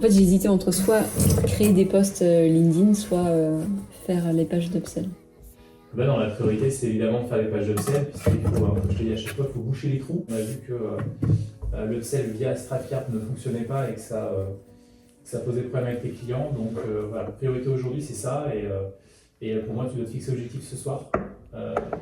fait, j'hésitais entre soit créer des posts LinkedIn, soit faire les pages d'upsell. Ben non, la priorité, c'est évidemment de faire des pages d'upsell, puisqu'il faut, comme je te dis à chaque fois, il faut boucher les trous. On a vu que l'upsell via StratCap ne fonctionnait pas et que ça posait problème avec tes clients. Donc voilà, la priorité aujourd'hui, c'est ça. Et pour moi, tu dois te fixer l'objectif ce soir,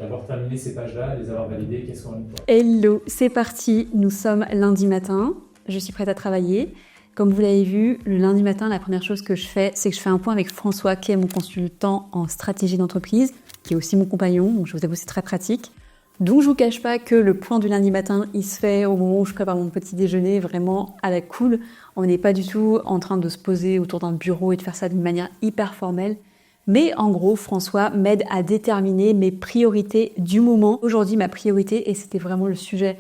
d'avoir terminé ces pages-là, les avoir validées, qu'elles sont en ligne. Hello, c'est parti, nous sommes lundi matin, je suis prête à travailler. Comme vous l'avez vu, le lundi matin, la première chose que je fais, c'est que je fais un point avec François, qui est mon consultant en stratégie d'entreprise, qui est aussi mon compagnon, donc je vous avoue, c'est très pratique. Donc je vous cache pas que le point du lundi matin, il se fait au moment où je prépare mon petit déjeuner, vraiment à la cool. On n'est pas du tout en train de se poser autour d'un bureau et de faire ça d'une manière hyper formelle. Mais en gros, François m'aide à déterminer mes priorités du moment. Aujourd'hui, ma priorité, et c'était vraiment le sujet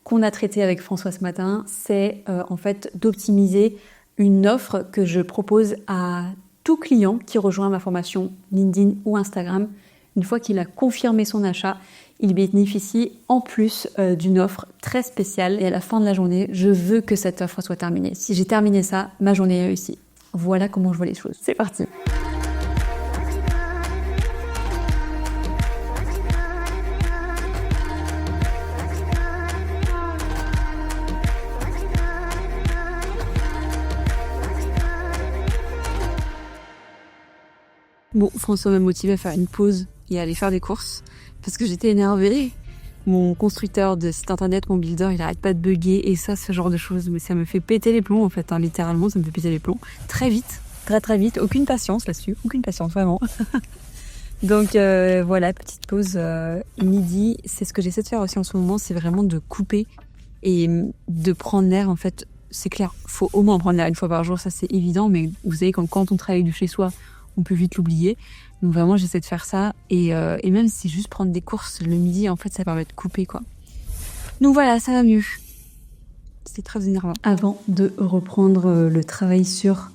qu'on a traité avec François ce matin, c'est en fait d'optimiser une offre que je propose à tout client qui rejoint ma formation LinkedIn ou Instagram. Une fois qu'il a confirmé son achat, il bénéficie en plus d'une offre très spéciale. Et à la fin de la journée, je veux que cette offre soit terminée. Si j'ai terminé ça, ma journée est réussie. Voilà comment je vois les choses. C'est parti. Bon, François m'a motivé à faire une pause et à aller faire des courses parce que j'étais énervée. Mon constructeur de site internet, mon builder, il arrête pas de bugger et ça, ce genre de choses, mais ça me fait péter les plombs en fait, hein, littéralement, ça me fait péter les plombs. Très vite, très vite, aucune patience là-dessus, aucune patience, vraiment. Donc voilà, petite pause midi. C'est ce que j'essaie de faire aussi en ce moment, c'est vraiment de couper et de prendre l'air en fait. C'est clair, faut au moins prendre l'air une fois par jour, ça c'est évident, mais vous savez, quand on travaille de chez soi, on peut vite l'oublier. Donc vraiment, j'essaie de faire ça. Et même si juste prendre des courses le midi, en fait, ça permet de couper, quoi. Donc voilà, ça va mieux. C'est très énervant. Avant de reprendre le travail sur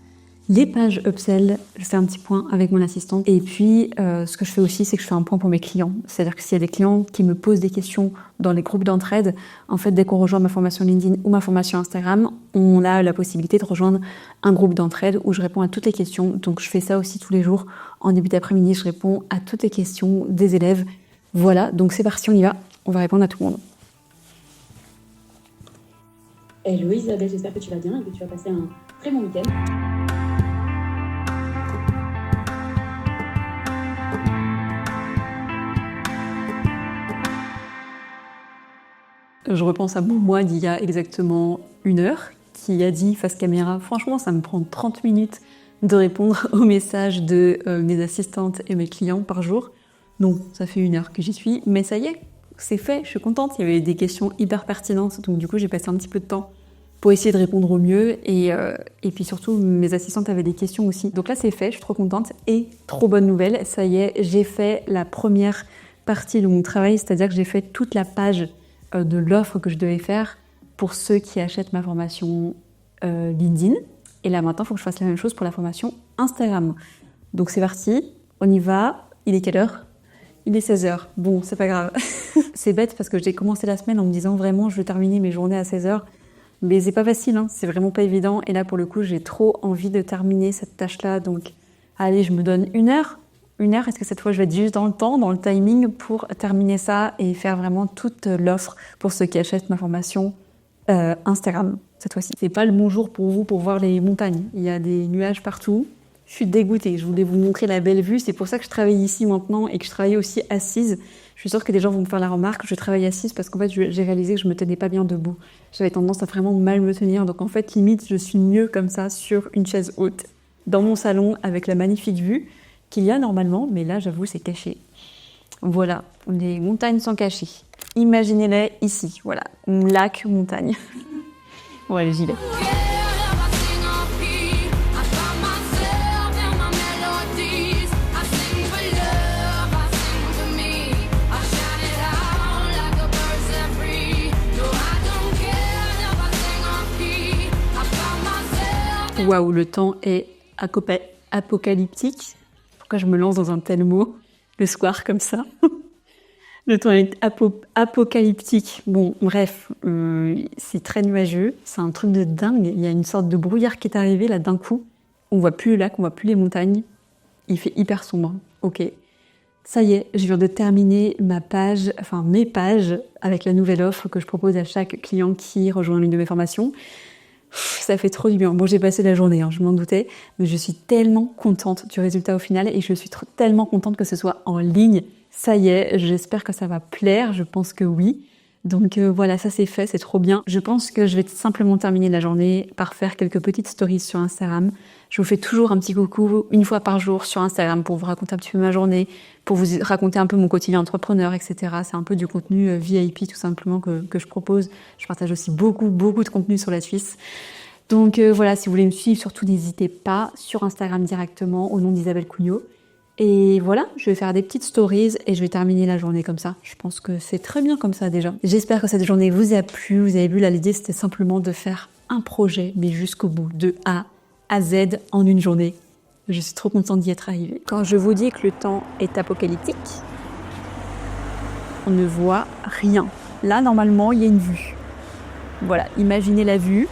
les pages upsell, je fais un petit point avec mon assistante. Et puis, ce que je fais aussi, c'est que je fais un point pour mes clients. C'est-à-dire que s'il y a des clients qui me posent des questions dans les groupes d'entraide, en fait, dès qu'on rejoint ma formation LinkedIn ou ma formation Instagram, on a la possibilité de rejoindre un groupe d'entraide où je réponds à toutes les questions. Donc, je fais ça aussi tous les jours. En début d'après-midi, je réponds à toutes les questions des élèves. Voilà, donc c'est parti, on y va. On va répondre à tout le monde. Hello Isabelle, j'espère que tu vas bien et que tu vas passer un très bon week-end. Je repense à mon moi d'il y a exactement 1 heure, qui a dit face caméra, franchement, ça me prend 30 minutes de répondre aux messages de mes assistantes et mes clients par jour. Donc, ça fait 1 heure que j'y suis, mais ça y est, c'est fait, je suis contente. Il y avait des questions hyper pertinentes, donc du coup, j'ai passé un petit peu de temps pour essayer de répondre au mieux. Et puis surtout, mes assistantes avaient des questions aussi. Donc là, c'est fait, je suis trop contente. Et trop bonne nouvelle, ça y est, j'ai fait la première partie de mon travail, c'est-à-dire que j'ai fait toute la page de l'offre que je devais faire pour ceux qui achètent ma formation LinkedIn. Et là, maintenant, il faut que je fasse la même chose pour la formation Instagram. Donc, c'est parti, on y va. Il est quelle heure ? Il est 16h. Bon, c'est pas grave. C'est bête parce que j'ai commencé la semaine en me disant vraiment, je veux terminer mes journées à 16h. Mais c'est pas facile, hein. C'est vraiment pas évident. Et là, pour le coup, j'ai trop envie de terminer cette tâche-là. Donc, allez, je me donne 1 heure. 1 heure, est-ce que cette fois je vais être juste dans le temps, dans le timing pour terminer ça et faire vraiment toute l'offre pour ceux qui achètent ma formation Instagram cette fois-ci. C'est pas le bon jour pour vous pour voir les montagnes. Il y a des nuages partout. Je suis dégoûtée. Je voulais vous montrer la belle vue. C'est pour ça que je travaille ici maintenant et que je travaille aussi assise. Je suis sûre que des gens vont me faire la remarque. Je travaille assise parce qu'en fait, j'ai réalisé que je me tenais pas bien debout. J'avais tendance à vraiment mal me tenir. Donc en fait, limite, je suis mieux comme ça sur une chaise haute dans mon salon avec la magnifique vue qu'il y a normalement, mais là, j'avoue, c'est caché. Voilà, les montagnes sont cachées. Imaginez-les ici, voilà, lac, montagne. Bon, allez, j'y vais. Waouh, le temps est apocalyptique. Pourquoi je me lance dans un tel mot le soir comme ça? Le temps est apocalyptique. Bon, bref, c'est très nuageux. C'est un truc de dingue. Il y a une sorte de brouillard qui est arrivé là d'un coup. On voit plus le lac, on voit plus les montagnes. Il fait hyper sombre. Ok. Ça y est, je viens de terminer mes pages avec la nouvelle offre que je propose à chaque client qui rejoint l'une de mes formations. Ça fait trop du bien. Bon, j'ai passé la journée, je m'en doutais, mais je suis tellement contente du résultat au final et je suis tellement contente que ce soit en ligne. Ça y est, j'espère que ça va plaire, je pense que oui. Donc voilà, ça c'est fait, c'est trop bien. Je pense que je vais simplement terminer la journée par faire quelques petites stories sur Instagram. Je vous fais toujours un petit coucou une fois par jour sur Instagram pour vous raconter un petit peu ma journée, pour vous raconter un peu mon quotidien entrepreneur, etc. C'est un peu du contenu VIP tout simplement que je propose. Je partage aussi beaucoup de contenu sur la Suisse. Donc voilà, si vous voulez me suivre, surtout n'hésitez pas sur Instagram directement au nom d'Isabelle Cugnot. Et voilà, je vais faire des petites stories et je vais terminer la journée comme ça. Je pense que c'est très bien comme ça déjà. J'espère que cette journée vous a plu. Vous avez vu, là, l'idée c'était simplement de faire un projet, mais jusqu'au bout, de A à Z en une journée. Je suis trop contente d'y être arrivée. Quand je vous dis que le temps est apocalyptique, on ne voit rien. Là, normalement, il y a une vue. Voilà, imaginez la vue.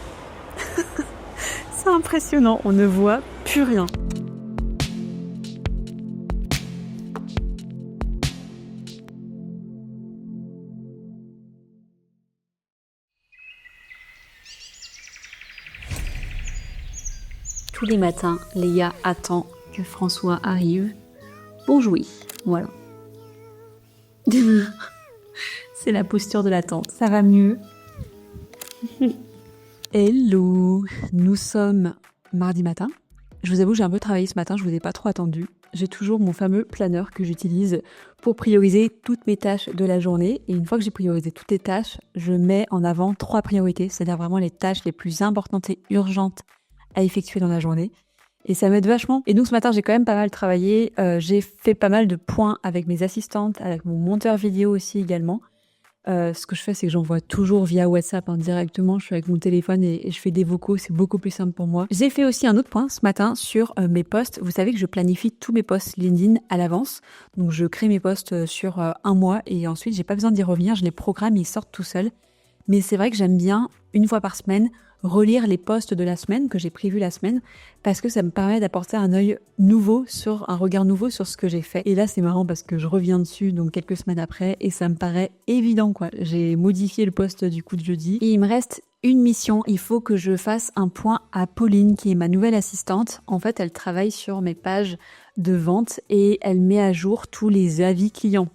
C'est impressionnant, on ne voit plus rien. Tous les matins, Léa attend que François arrive pour jouer. Voilà. C'est la posture de l'attente. Ça va mieux? Hello! Nous sommes mardi matin. Je vous avoue, j'ai un peu travaillé ce matin, je vous ai pas trop attendu. J'ai toujours mon fameux planeur que j'utilise pour prioriser toutes mes tâches de la journée. Et une fois que j'ai priorisé toutes les tâches, je mets en avant 3 priorités, c'est-à-dire vraiment les tâches les plus importantes et urgentes à effectuer dans la journée. Et ça m'aide vachement. Et donc ce matin, j'ai quand même pas mal travaillé. J'ai fait pas mal de points avec mes assistantes, avec mon monteur vidéo aussi également. Ce que je fais, c'est que j'envoie toujours via WhatsApp directement. Je suis avec mon téléphone et je fais des vocaux. C'est beaucoup plus simple pour moi. J'ai fait aussi un autre point ce matin sur mes posts. Vous savez que je planifie tous mes posts LinkedIn à l'avance. Donc je crée mes posts sur un mois et ensuite, j'ai pas besoin d'y revenir. Je les programme, ils sortent tout seuls. Mais c'est vrai que j'aime bien, une fois par semaine, relire les posts de la semaine que j'ai prévus la semaine parce que ça me permet d'apporter un regard nouveau sur ce que j'ai fait. Et là, c'est marrant parce que je reviens dessus donc quelques semaines après et ça me paraît évident, quoi. J'ai modifié le post du coup de jeudi et il me reste une mission. Il faut que je fasse un point à Pauline qui est ma nouvelle assistante. En fait, elle travaille sur mes pages de vente et elle met à jour tous les avis clients.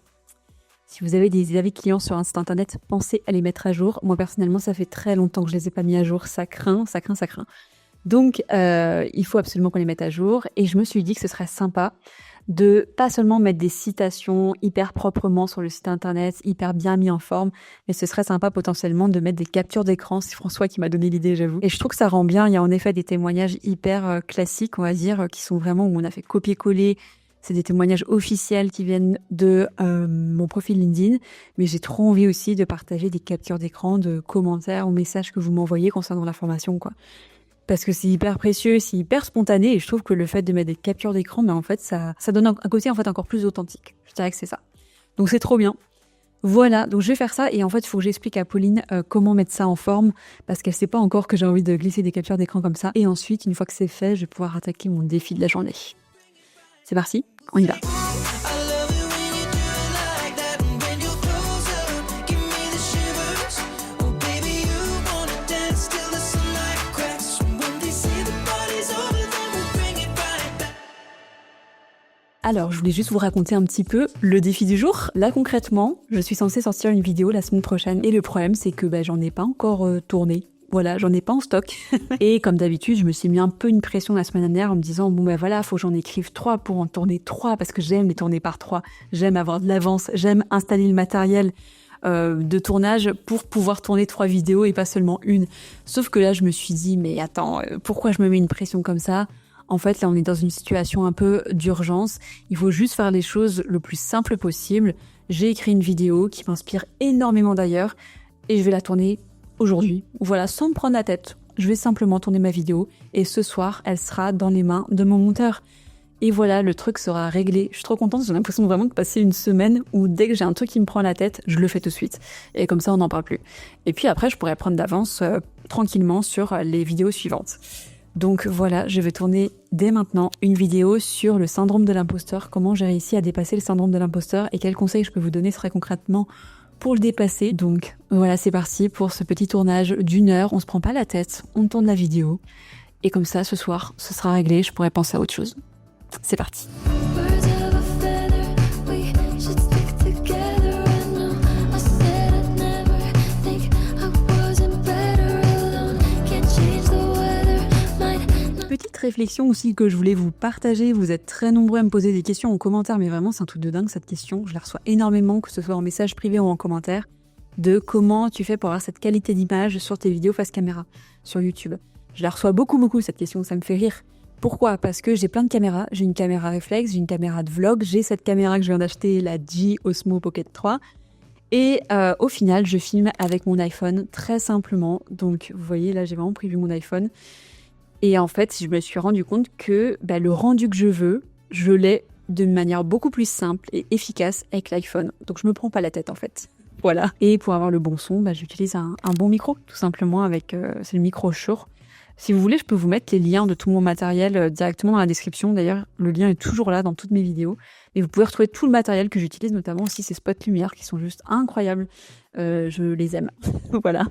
Si vous avez des avis clients sur un site internet, pensez à les mettre à jour. Moi, personnellement, ça fait très longtemps que je les ai pas mis à jour. Ça craint. Donc, il faut absolument qu'on les mette à jour. Et je me suis dit que ce serait sympa de pas seulement mettre des citations hyper proprement sur le site internet, hyper bien mis en forme, mais ce serait sympa potentiellement de mettre des captures d'écran. C'est François qui m'a donné l'idée, j'avoue. Et je trouve que ça rend bien. Il y a en effet des témoignages hyper classiques, on va dire, qui sont vraiment où on a fait copier-coller. C'est des témoignages officiels qui viennent de mon profil LinkedIn, mais j'ai trop envie aussi de partager des captures d'écran, de commentaires ou messages que vous m'envoyez concernant la formation, quoi. Parce que c'est hyper précieux, c'est hyper spontané, et je trouve que le fait de mettre des captures d'écran, mais en fait, ça donne un côté en fait encore plus authentique. Je dirais que c'est ça. Donc c'est trop bien. Voilà, donc je vais faire ça, et en fait, il faut que j'explique à Pauline comment mettre ça en forme, parce qu'elle sait pas encore que j'ai envie de glisser des captures d'écran comme ça. Et ensuite, une fois que c'est fait, je vais pouvoir attaquer mon défi de la journée. C'est parti, on y va. Alors, je voulais juste vous raconter un petit peu le défi du jour. Là, concrètement, je suis censée sortir une vidéo la semaine prochaine. Et le problème, c'est que j'en ai pas encore tourné. Voilà, j'en ai pas en stock. Et comme d'habitude, je me suis mis un peu une pression la semaine dernière en me disant voilà, faut que j'en écrive 3 pour en tourner 3 parce que j'aime les tourner par 3. J'aime avoir de l'avance, j'aime installer le matériel de tournage pour pouvoir tourner 3 vidéos et pas seulement une. Sauf que là, je me suis dit, mais attends, pourquoi je me mets une pression comme ça ? En fait, là, on est dans une situation un peu d'urgence. Il faut juste faire les choses le plus simple possible. J'ai écrit une vidéo qui m'inspire énormément d'ailleurs et je vais la tourner aujourd'hui. Voilà, sans me prendre la tête. Je vais simplement tourner ma vidéo et ce soir, elle sera dans les mains de mon monteur. Et voilà, le truc sera réglé. Je suis trop contente, j'ai l'impression vraiment de passer une semaine où dès que j'ai un truc qui me prend la tête, je le fais tout de suite. Et comme ça, on n'en parle plus. Et puis après, je pourrais prendre d'avance tranquillement sur les vidéos suivantes. Donc voilà, je vais tourner dès maintenant une vidéo sur le syndrome de l'imposteur, comment j'ai réussi à dépasser le syndrome de l'imposteur et quels conseils je peux vous donner très concrètement pour le dépasser. Donc voilà, c'est parti pour ce petit tournage d'1 heure. On se prend pas la tête, on tourne la vidéo. Et comme ça, ce soir, ce sera réglé, je pourrai penser à autre chose. C'est parti. Petite réflexion aussi que je voulais vous partager. Vous êtes très nombreux à me poser des questions en commentaire, mais vraiment c'est un truc de dingue cette question. Je la reçois énormément, que ce soit en message privé ou en commentaire, de comment tu fais pour avoir cette qualité d'image sur tes vidéos face caméra sur YouTube. Je la reçois beaucoup cette question, ça me fait rire. Pourquoi ? Parce que j'ai plein de caméras. J'ai une caméra réflexe, j'ai une caméra de vlog, j'ai cette caméra que je viens d'acheter, la G Osmo Pocket 3. Et au final, je filme avec mon iPhone très simplement. Donc vous voyez, là j'ai vraiment prévu mon iPhone. Et en fait, je me suis rendu compte que le rendu que je veux, je l'ai de manière beaucoup plus simple et efficace avec l'iPhone. Donc je me prends pas la tête en fait. Voilà. Et pour avoir le bon son, j'utilise un bon micro, tout simplement, avec c'est le micro Shure. Si vous voulez, je peux vous mettre les liens de tout mon matériel directement dans la description. D'ailleurs, le lien est toujours là dans toutes mes vidéos. Et vous pouvez retrouver tout le matériel que j'utilise, notamment aussi ces spots lumière qui sont juste incroyables. Je les aime. Voilà.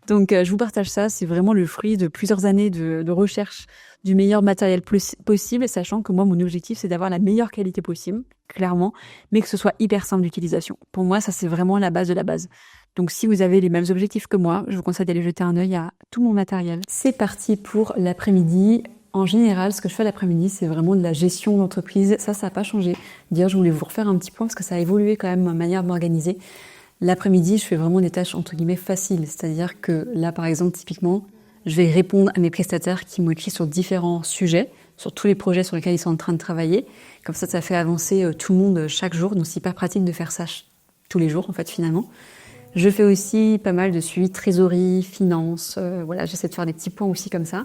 Donc, je vous partage ça. C'est vraiment le fruit de plusieurs années de recherche du meilleur matériel possible, sachant que moi, mon objectif, c'est d'avoir la meilleure qualité possible, clairement, mais que ce soit hyper simple d'utilisation. Pour moi, ça, c'est vraiment la base de la base. Donc si vous avez les mêmes objectifs que moi, je vous conseille d'aller jeter un œil à tout mon matériel. C'est parti pour l'après-midi. En général, ce que je fais l'après-midi, c'est vraiment de la gestion d'entreprise. Ça n'a pas changé. D'ailleurs, je voulais vous refaire un petit point parce que ça a évolué quand même ma manière de m'organiser. L'après-midi, je fais vraiment des tâches entre guillemets faciles. C'est-à-dire que là, par exemple, typiquement, je vais répondre à mes prestataires qui m'ont écrit sur différents sujets, sur tous les projets sur lesquels ils sont en train de travailler. Comme ça fait avancer tout le monde chaque jour. Donc c'est hyper pratique de faire ça tous les jours, en fait, finalement. Je fais aussi pas mal de suivi trésorerie, finance, voilà, j'essaie de faire des petits points aussi comme ça.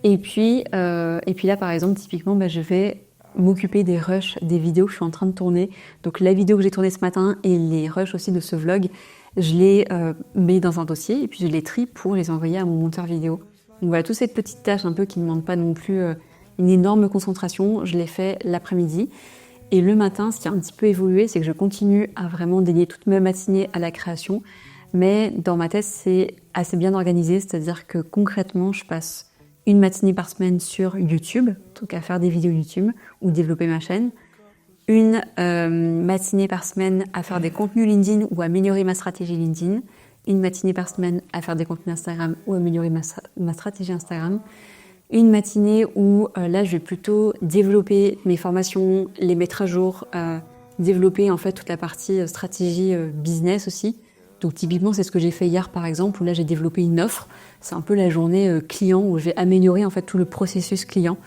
Et puis là, par exemple, typiquement, je vais m'occuper des rushs des vidéos que je suis en train de tourner. Donc la vidéo que j'ai tournée ce matin et les rushs aussi de ce vlog, je les mets dans un dossier et puis je les trie pour les envoyer à mon monteur vidéo. Donc voilà, toutes ces petites tâches un peu qui ne demandent pas non plus une énorme concentration, je les fais l'après-midi. Et le matin, ce qui a un petit peu évolué, c'est que je continue à vraiment dédier toute ma matinée à la création. Mais dans ma tête, c'est assez bien organisé, c'est-à-dire que concrètement, je passe une matinée par semaine sur YouTube, donc à faire des vidéos YouTube ou développer ma chaîne. Une matinée par semaine à faire des contenus LinkedIn ou améliorer ma stratégie LinkedIn. Une matinée par semaine à faire des contenus Instagram ou améliorer ma stratégie Instagram. Une matinée où là je vais plutôt développer mes formations, les mettre à jour, développer en fait toute la partie stratégie business aussi. Donc typiquement c'est ce que j'ai fait hier par exemple où là j'ai développé une offre. C'est un peu la journée client où je vais améliorer en fait tout le processus client.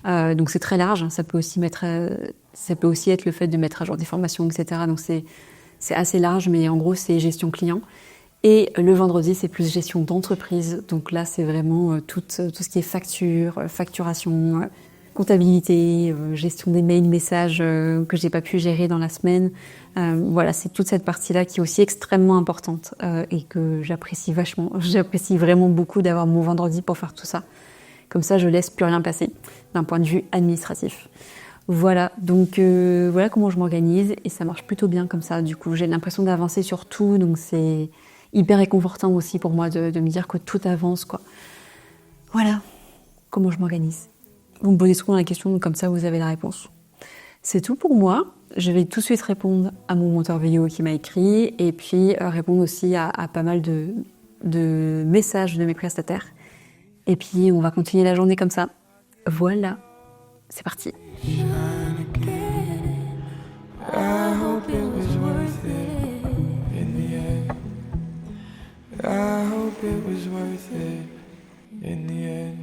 Donc c'est très large. Ça peut aussi être le fait de mettre à jour des formations, etc. Donc c'est assez large, mais en gros c'est gestion client. Et le vendredi, c'est plus gestion d'entreprise. Donc là, c'est vraiment tout ce qui est facture, facturation, comptabilité, gestion des mails, messages que j'ai pas pu gérer dans la semaine. Voilà, c'est toute cette partie-là qui est aussi extrêmement importante et que j'apprécie vachement. J'apprécie vraiment beaucoup d'avoir mon vendredi pour faire tout ça. Comme ça, je laisse plus rien passer d'un point de vue administratif. Voilà, donc voilà comment je m'organise et ça marche plutôt bien comme ça. Du coup, j'ai l'impression d'avancer sur tout, donc c'est hyper réconfortant aussi pour moi de me dire que tout avance, quoi. Voilà comment je m'organise. Vous me posez souvent la question, donc comme ça vous avez la réponse. C'est tout pour moi. Je vais tout de suite répondre à mon monteur vidéo qui m'a écrit et puis répondre aussi à pas mal de messages de mes prestataires. Et puis on va continuer la journée comme ça. Voilà, c'est parti. I hope it was worth it in the end.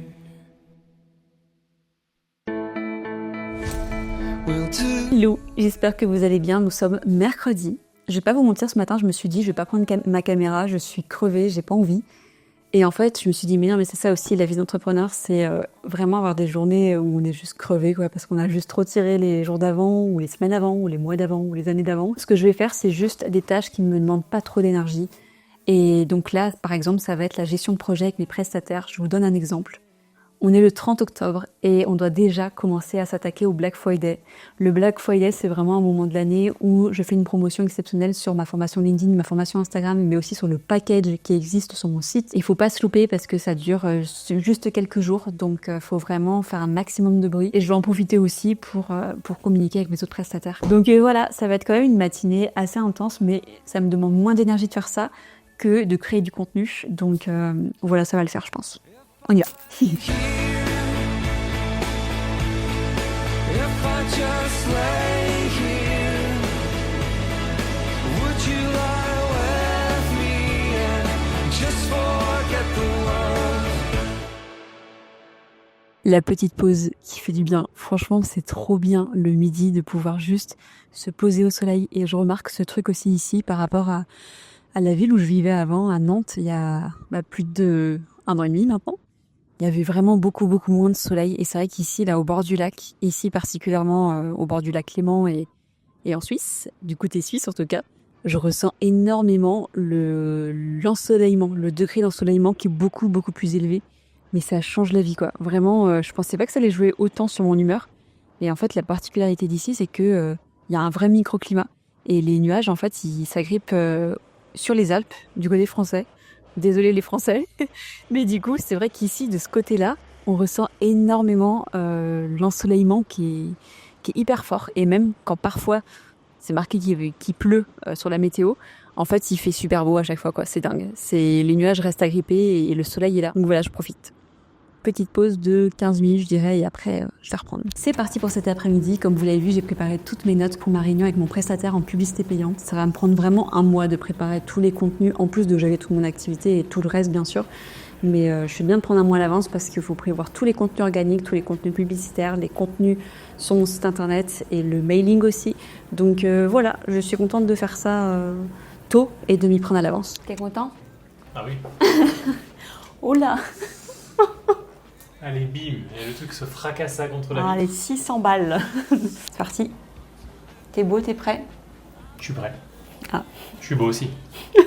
Hello, j'espère que vous allez bien. Nous sommes mercredi. Je vais pas vous mentir, ce matin, je me suis dit, je vais pas prendre ma caméra, je suis crevée, j'ai pas envie. Et en fait, je me suis dit, mais non, mais c'est ça aussi, la vie d'entrepreneur, c'est vraiment avoir des journées où on est juste crevé, quoi, parce qu'on a juste trop tiré les jours d'avant, ou les semaines d'avant, ou les mois d'avant, ou les années d'avant. Ce que je vais faire, c'est juste des tâches qui ne me demandent pas trop d'énergie. Et donc là, par exemple, ça va être la gestion de projet avec mes prestataires. Je vous donne un exemple. On est le 30 octobre et on doit déjà commencer à s'attaquer au Black Friday. Le Black Friday, c'est vraiment un moment de l'année où je fais une promotion exceptionnelle sur ma formation LinkedIn, ma formation Instagram, mais aussi sur le package qui existe sur mon site. Il faut pas se louper parce que ça dure juste quelques jours, donc faut vraiment faire un maximum de bruit. Et je vais en profiter aussi pour communiquer avec mes autres prestataires. Donc voilà, ça va être quand même une matinée assez intense, mais ça me demande moins d'énergie de faire ça que de créer du contenu. Donc voilà, ça va le faire, je pense. On y va. If I just lay here, would you lie with me and just forget the world? La petite pause qui fait du bien. Franchement, c'est trop bien le midi de pouvoir juste se poser au soleil. Et je remarque ce truc aussi ici par rapport à la ville où je vivais avant, à Nantes, il y a plus de 1 an et demi maintenant. Il y avait vraiment beaucoup moins de soleil. Et c'est vrai qu'ici, là, au bord du lac, ici particulièrement au bord du lac Léman et en Suisse, du côté suisse en tout cas, je ressens énormément l'ensoleillement, le degré d'ensoleillement qui est beaucoup plus élevé. Mais ça change la vie, quoi. Vraiment, je pensais pas que ça allait jouer autant sur mon humeur. Et en fait, la particularité d'ici, c'est que y a un vrai microclimat. Et les nuages, en fait, ils s'agrippent sur les Alpes, du côté français. Désolé les Français, mais du coup, c'est vrai qu'ici, de ce côté-là, on ressent énormément l'ensoleillement qui est hyper fort. Et même quand parfois, c'est marqué qu'il pleut sur la météo, en fait, il fait super beau à chaque fois, quoi. C'est dingue. Les nuages restent agrippés et le soleil est là. Donc voilà, je profite. Petite pause de 15 minutes, je dirais, et après, je vais reprendre. C'est parti pour cet après-midi. Comme vous l'avez vu, j'ai préparé toutes mes notes pour ma réunion avec mon prestataire en publicité payante. Ça va me prendre vraiment 1 mois de préparer tous les contenus, en plus de gérer toute mon activité et tout le reste, bien sûr. Mais je suis bien de prendre 1 mois à l'avance parce qu'il faut prévoir tous les contenus organiques, tous les contenus publicitaires, les contenus sur mon site internet et le mailing aussi. Donc voilà, je suis contente de faire ça tôt et de m'y prendre à l'avance. T'es content ? Ah oui. Oh là. Allez, bim, et le truc se fracassa contre la Allez, 600 balles. C'est parti. T'es beau, t'es prêt ? Je suis prêt. Ah. Je suis beau aussi. Je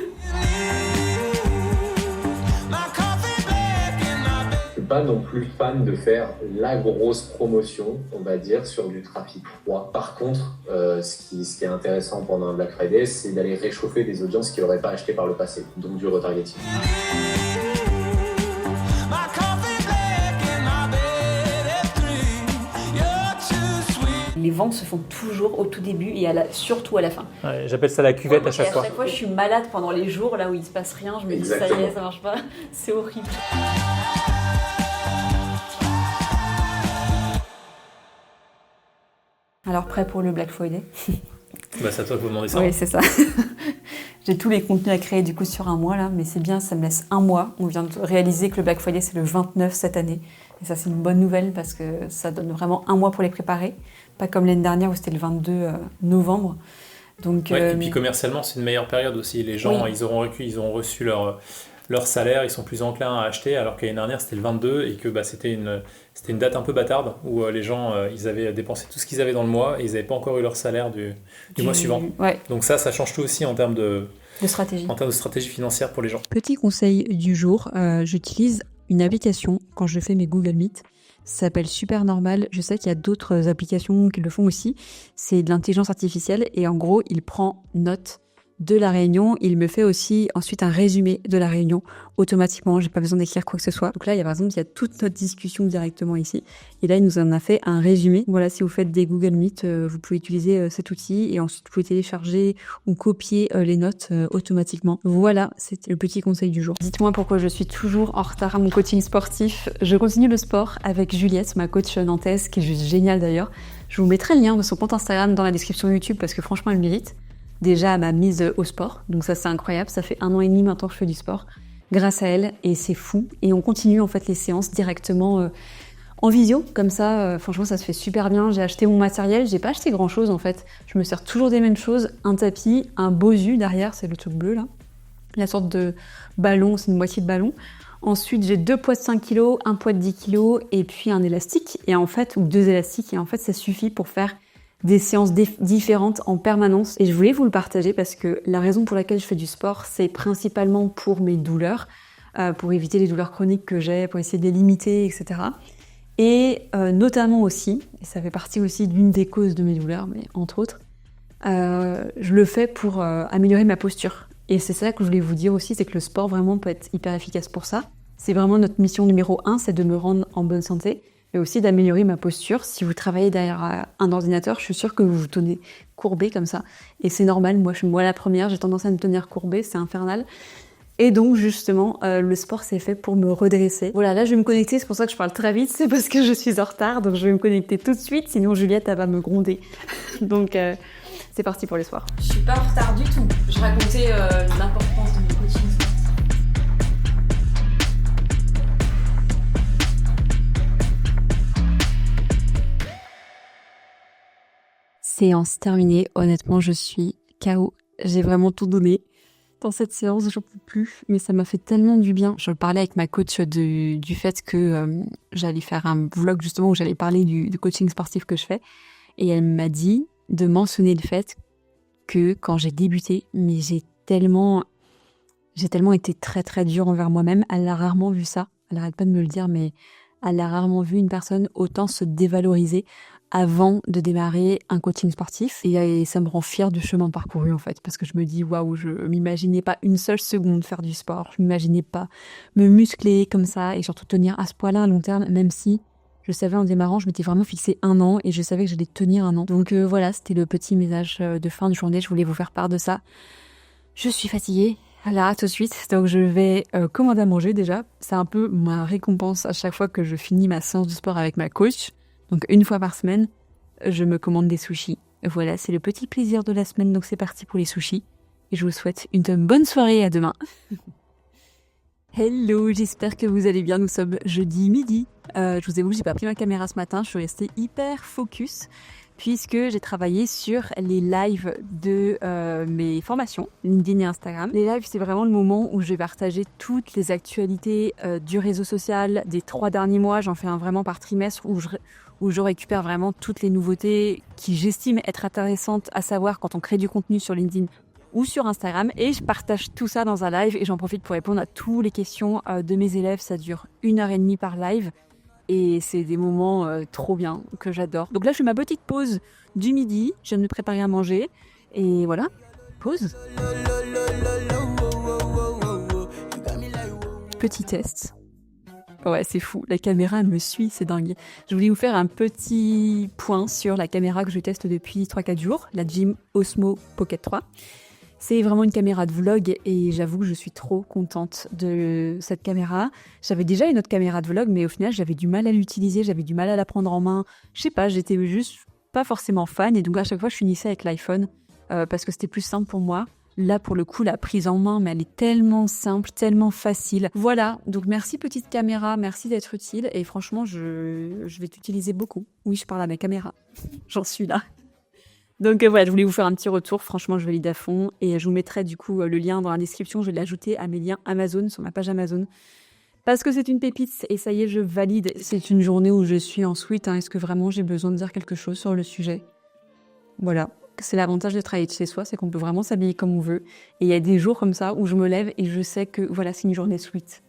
suis pas non plus fan de faire la grosse promotion, on va dire, sur du trafic froid. Par contre, ce qui est intéressant pendant un Black Friday, c'est d'aller réchauffer des audiences qui n'auraient pas acheté par le passé, donc du retargeting. Les ventes se font toujours au tout début et surtout à la fin. Ouais, j'appelle ça la cuvette à chaque Et fois. à chaque fois, je suis malade pendant les jours là où il se passe rien. Je me dis, ça y est, ça marche pas. C'est horrible. Alors, prêt pour le Black Friday ? Bah, c'est à toi que vous demandez ça. Oui, c'est ça. J'ai tous les contenus à créer du coup sur 1 mois là, mais c'est bien, ça me laisse 1 mois. On vient de réaliser que le Black Friday c'est le 29 cette année. Et ça c'est une bonne nouvelle parce que ça donne vraiment 1 mois pour les préparer. Pas comme l'année dernière où c'était le 22 novembre. Donc, ouais, et puis commercialement c'est une meilleure période aussi. Les gens oui. ils auront reçu leur salaire, ils sont plus enclins à acheter, alors que l'année dernière c'était le 22 et que c'était une date un peu bâtarde où les gens ils avaient dépensé tout ce qu'ils avaient dans le mois et ils n'avaient pas encore eu leur salaire du mois suivant. Ouais. Donc ça change tout aussi en termes de stratégie. En termes de stratégie financière pour les gens. Petit conseil du jour, j'utilise une application quand je fais mes Google Meet. Ça s'appelle Super Normal. Je sais qu'il y a d'autres applications qui le font aussi. C'est de l'intelligence artificielle et en gros, il prend note de la réunion. Il me fait aussi ensuite un résumé de la réunion automatiquement. J'ai pas besoin d'écrire quoi que ce soit. Donc là, par exemple, il y a toute notre discussion directement ici. Et là, il nous en a fait un résumé. Voilà, si vous faites des Google Meet, vous pouvez utiliser cet outil et ensuite vous pouvez télécharger ou copier les notes automatiquement. Voilà, c'était le petit conseil du jour. Dites-moi pourquoi je suis toujours en retard à mon coaching sportif. Je continue le sport avec Juliette, ma coach nantaise, qui est juste géniale d'ailleurs. Je vous mettrai le lien de son compte Instagram dans la description YouTube parce que franchement, elle mérite. Déjà, elle m'a mise au sport, donc ça c'est incroyable. Ça fait 1 an et demi maintenant que je fais du sport grâce à elle et c'est fou. Et on continue en fait les séances directement en visio, comme ça. Franchement, ça se fait super bien. J'ai acheté mon matériel, j'ai pas acheté grand chose en fait. Je me sers toujours des mêmes choses, un tapis, un Bosu derrière, c'est le truc bleu là, la sorte de ballon, c'est une moitié de ballon. Ensuite, j'ai 2 poids de 5 kg, un poids de 10 kg et puis un élastique. Et en fait, ou 2 élastiques. Et en fait, ça suffit pour faire des séances différentes en permanence. Et je voulais vous le partager parce que la raison pour laquelle je fais du sport, c'est principalement pour mes douleurs, pour éviter les douleurs chroniques que j'ai, pour essayer de les limiter, etc. Et notamment aussi, et ça fait partie aussi d'une des causes de mes douleurs, mais entre autres, je le fais pour améliorer ma posture. Et c'est ça que je voulais vous dire aussi, c'est que le sport vraiment peut être hyper efficace pour ça. C'est vraiment notre mission numéro 1, c'est de me rendre en bonne santé, mais aussi d'améliorer ma posture. Si vous travaillez derrière un ordinateur, je suis sûre que vous vous tenez courbé comme ça. Et c'est normal, moi la première, j'ai tendance à me tenir courbée, c'est infernal. Et donc justement, le sport c'est fait pour me redresser. Voilà, là je vais me connecter, c'est pour ça que je parle très vite, c'est parce que je suis en retard, donc je vais me connecter tout de suite, sinon Juliette elle va me gronder. Donc c'est parti pour le soir. Je suis pas en retard du tout. Je racontais l'importance de mon coaching. Séance terminée, honnêtement je suis KO. J'ai vraiment tout donné. Dans cette séance, j'en peux plus, mais ça m'a fait tellement du bien. Je parlais avec ma coach du fait que j'allais faire un vlog justement où j'allais parler du coaching sportif que je fais. Et elle m'a dit de mentionner le fait que quand j'ai débuté, mais j'ai tellement été très très dure envers moi-même. Elle a rarement vu ça. Elle arrête pas de me le dire, mais elle a rarement vu une personne autant se dévaloriser avant de démarrer un coaching sportif. Et ça me rend fière du chemin parcouru en fait, parce que je me dis waouh, je m'imaginais pas une seule seconde faire du sport. Je m'imaginais pas me muscler comme ça et surtout tenir à ce poids-là à long terme, même si je savais en démarrant, je m'étais vraiment fixé 1 an et je savais que j'allais tenir 1 an. Donc voilà, c'était le petit message de fin de journée. Je voulais vous faire part de ça. Je suis fatiguée. Là, tout de suite. Donc je vais commander à manger déjà. C'est un peu ma récompense à chaque fois que je finis ma séance de sport avec ma coach. Donc 1 fois par semaine, je me commande des sushis. Voilà, c'est le petit plaisir de la semaine. Donc c'est parti pour les sushis. Et je vous souhaite une bonne soirée et à demain. Hello, j'espère que vous allez bien. Nous sommes jeudi midi. Je vous avoue, j'ai pas pris ma caméra ce matin. Je suis restée hyper focus puisque j'ai travaillé sur les lives de mes formations, LinkedIn et Instagram. Les lives, c'est vraiment le moment où je vais partager toutes les actualités du réseau social des 3 derniers mois. J'en fais un vraiment par trimestre où je récupère vraiment toutes les nouveautés qui j'estime être intéressantes à savoir quand on crée du contenu sur LinkedIn ou sur Instagram. Et je partage tout ça dans un live et j'en profite pour répondre à toutes les questions de mes élèves. Ça dure 1h30 par live. Et c'est des moments trop bien, que j'adore. Donc là, je fais ma petite pause du midi. Je viens de me préparer à manger. Et voilà, pause. Petit test. Ouais, c'est fou. La caméra, elle me suit, c'est dingue. Je voulais vous faire un petit point sur la caméra que je teste depuis 3-4 jours. La Jim Osmo Pocket 3. C'est vraiment une caméra de vlog et j'avoue que je suis trop contente de cette caméra. J'avais déjà une autre caméra de vlog, mais au final, j'avais du mal à l'utiliser, j'avais du mal à la prendre en main. Je sais pas, j'étais juste pas forcément fan et donc à chaque fois, je finissais avec l'iPhone parce que c'était plus simple pour moi. Là, pour le coup, la prise en main, mais elle est tellement simple, tellement facile. Voilà, donc merci petite caméra, merci d'être utile et franchement, je vais t'utiliser beaucoup. Oui, je parle à ma caméra, j'en suis là. Donc voilà, je voulais vous faire un petit retour. Franchement, je valide à fond. Et je vous mettrai du coup le lien dans la description. Je vais l'ajouter à mes liens Amazon, sur ma page Amazon. Parce que c'est une pépite. Et ça y est, je valide. C'est une journée où je suis en suite. Est-ce que vraiment j'ai besoin de dire quelque chose sur le sujet? Voilà. C'est l'avantage de travailler de chez soi, c'est qu'on peut vraiment s'habiller comme on veut. Et il y a des jours comme ça où je me lève et je sais que voilà, c'est une journée sweet.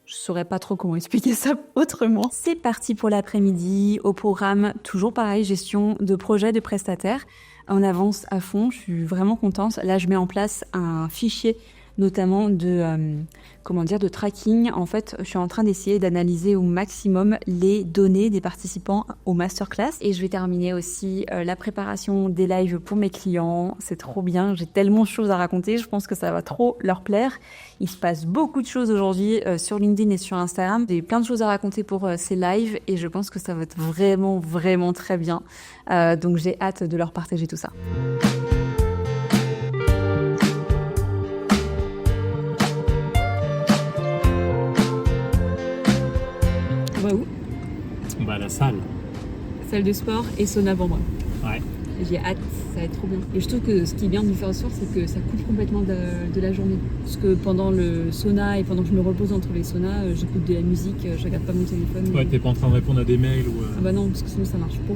Je saurais pas trop comment expliquer ça autrement. C'est parti pour l'après-midi. Au programme, toujours pareil, gestion de projet de prestataire. On avance à fond, je suis vraiment contente. Là, je mets en place un fichier notamment de tracking. En fait, je suis en train d'essayer d'analyser au maximum les données des participants au masterclass. Et je vais terminer aussi la préparation des lives pour mes clients. C'est trop bien, j'ai tellement de choses à raconter. Je pense que ça va trop leur plaire. Il se passe beaucoup de choses aujourd'hui sur LinkedIn et sur Instagram. J'ai plein de choses à raconter pour ces lives et je pense que ça va être vraiment, vraiment très bien. Donc j'ai hâte de leur partager tout ça. On va où? Bah la salle. Salle de sport et sauna pour moi. Ouais. J'ai hâte, ça va être trop bien. Et je trouve que ce qui est bien de faire le soir, c'est que ça coupe complètement de la journée. Parce que pendant le sauna et pendant que je me repose entre les saunas, j'écoute de la musique, je regarde pas mon téléphone. Ouais, t'es pas en train de répondre à des mails ou. Ah bah non, parce que sinon ça marche pas.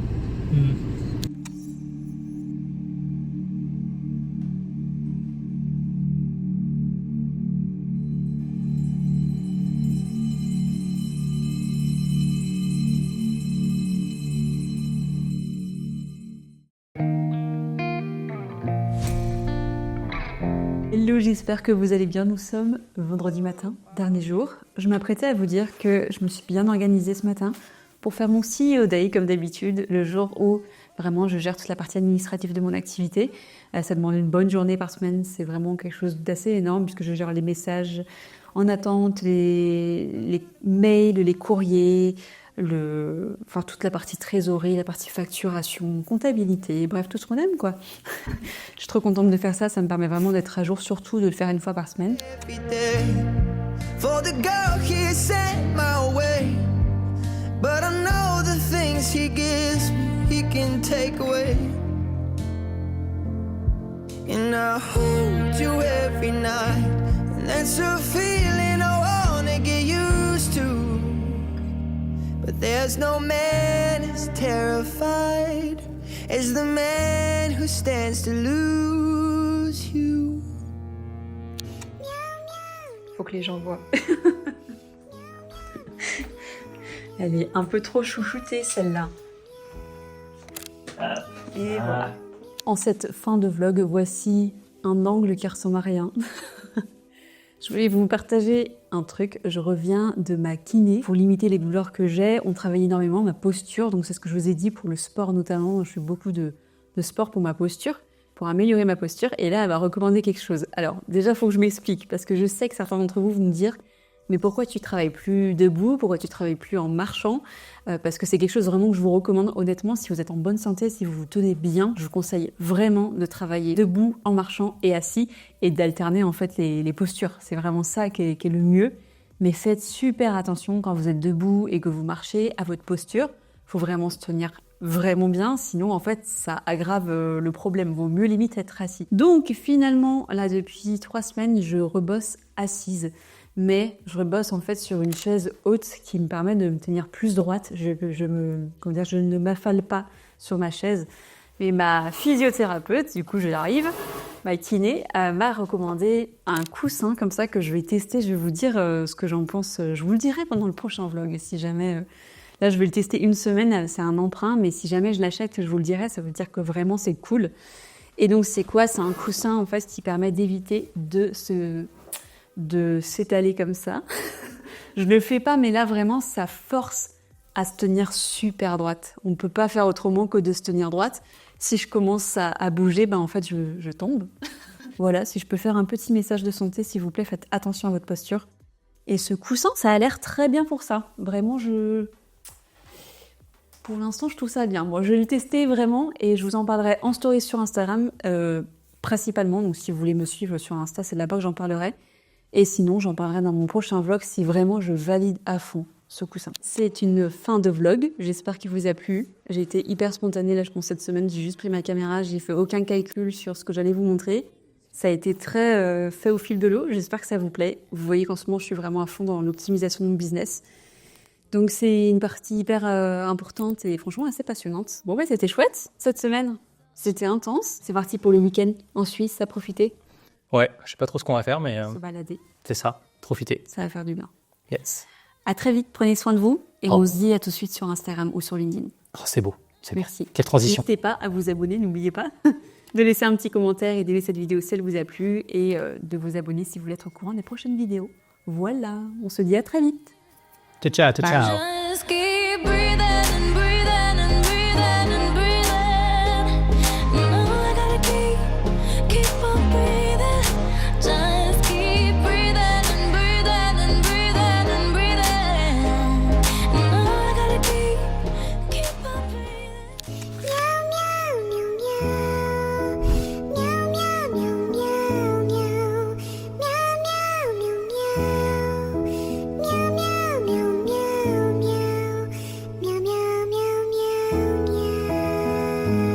Hello, j'espère que vous allez bien. Nous sommes vendredi matin, dernier jour. Je m'apprêtais à vous dire que je me suis bien organisée ce matin pour faire mon CEO Day comme d'habitude, le jour où vraiment je gère toute la partie administrative de mon activité. Ça demande une bonne journée par semaine, c'est vraiment quelque chose d'assez énorme puisque je gère les messages en attente, les mails, les courriers, enfin toute la partie trésorerie, la partie facturation, comptabilité, bref, tout ce qu'on aime quoi. Je suis trop contente de faire ça, ça me permet vraiment d'être à jour, surtout de le faire une fois par semaine. every day for the girl he sent my way. But I know the things he gives me, he can take away. And I hold you every night, and that's a feeling I wanna get used to. But there's no man as terrified as the man who stands to lose you. Faut que les gens voient. Elle est un peu trop chouchoutée celle-là. Et voilà. En cette fin de vlog, voici un angle qui ressemble à rien. Je voulais vous partager un truc. Je reviens de ma kiné. Pour limiter les douleurs que j'ai, on travaille énormément ma posture. Donc c'est ce que je vous ai dit pour le sport notamment. Je fais beaucoup de sport pour ma posture, pour améliorer ma posture. Et là, elle m'a recommandé quelque chose. Alors déjà, il faut que je m'explique parce que je sais que certains d'entre vous vont me dire mais pourquoi tu travailles plus debout? Pourquoi tu travailles plus en marchant? Parce que c'est quelque chose vraiment que je vous recommande honnêtement. Si vous êtes en bonne santé, si vous vous tenez bien, je vous conseille vraiment de travailler debout, en marchant et assis et d'alterner en fait les postures. C'est vraiment ça qui est le mieux. Mais faites super attention quand vous êtes debout et que vous marchez à votre posture. Il faut vraiment se tenir vraiment bien, sinon en fait ça aggrave le problème. Vaut mieux limite être assis. Donc finalement, là depuis 3 semaines, je rebosse assise. Mais je rebosse en fait sur une chaise haute qui me permet de me tenir plus droite. Je ne m'affale pas sur ma chaise. Mais ma physiothérapeute, du coup j'arrive, ma kiné, m'a recommandé un coussin comme ça que je vais tester. Je vais vous dire ce que j'en pense. Je vous le dirai pendant le prochain vlog. Si jamais, là je vais le tester une semaine, c'est un emprunt. Mais si jamais je l'achète, je vous le dirai. Ça veut dire que vraiment c'est cool. Et donc c'est quoi? C'est un coussin en fait qui permet d'éviter de s'étaler comme ça. Je le fais pas, mais là vraiment ça force à se tenir super droite. On ne peut pas faire autrement que de se tenir droite. Si je commence à bouger, ben en fait je tombe. Voilà, si je peux faire un petit message de santé, s'il vous plaît, faites attention à votre posture. Et ce coussin, ça a l'air très bien pour ça. Vraiment, pour l'instant, je trouve ça bien. Moi, je vais le tester vraiment et je vous en parlerai en story sur Instagram, principalement. Donc si vous voulez me suivre sur Insta, c'est là-bas que j'en parlerai. Et sinon, j'en parlerai dans mon prochain vlog si vraiment je valide à fond ce coussin. C'est une fin de vlog, j'espère qu'il vous a plu. J'ai été hyper spontanée là, je pense cette semaine, j'ai juste pris ma caméra, j'ai fait aucun calcul sur ce que j'allais vous montrer. Ça a été très fait au fil de l'eau, j'espère que ça vous plaît. Vous voyez qu'en ce moment, je suis vraiment à fond dans l'optimisation de mon business. Donc c'est une partie hyper importante et franchement assez passionnante. Bon ouais, c'était chouette cette semaine, c'était intense. C'est parti pour le week-end en Suisse, à profiter. Ouais, je sais pas trop ce qu'on va faire, mais Se balader, c'est ça, profiter. ça va faire du bien. Yes. À très vite, prenez soin de vous et on se dit à tout de suite sur Instagram ou sur LinkedIn. Oh, c'est beau, c'est beau. Merci. Quelle transition. N'hésitez pas à vous abonner, n'oubliez pas de laisser un petit commentaire et d'aimer cette vidéo si elle vous a plu et de vous abonner si vous voulez être au courant des prochaines vidéos. Voilà, on se dit à très vite. Ciao, ciao, ciao. Bye. ciao.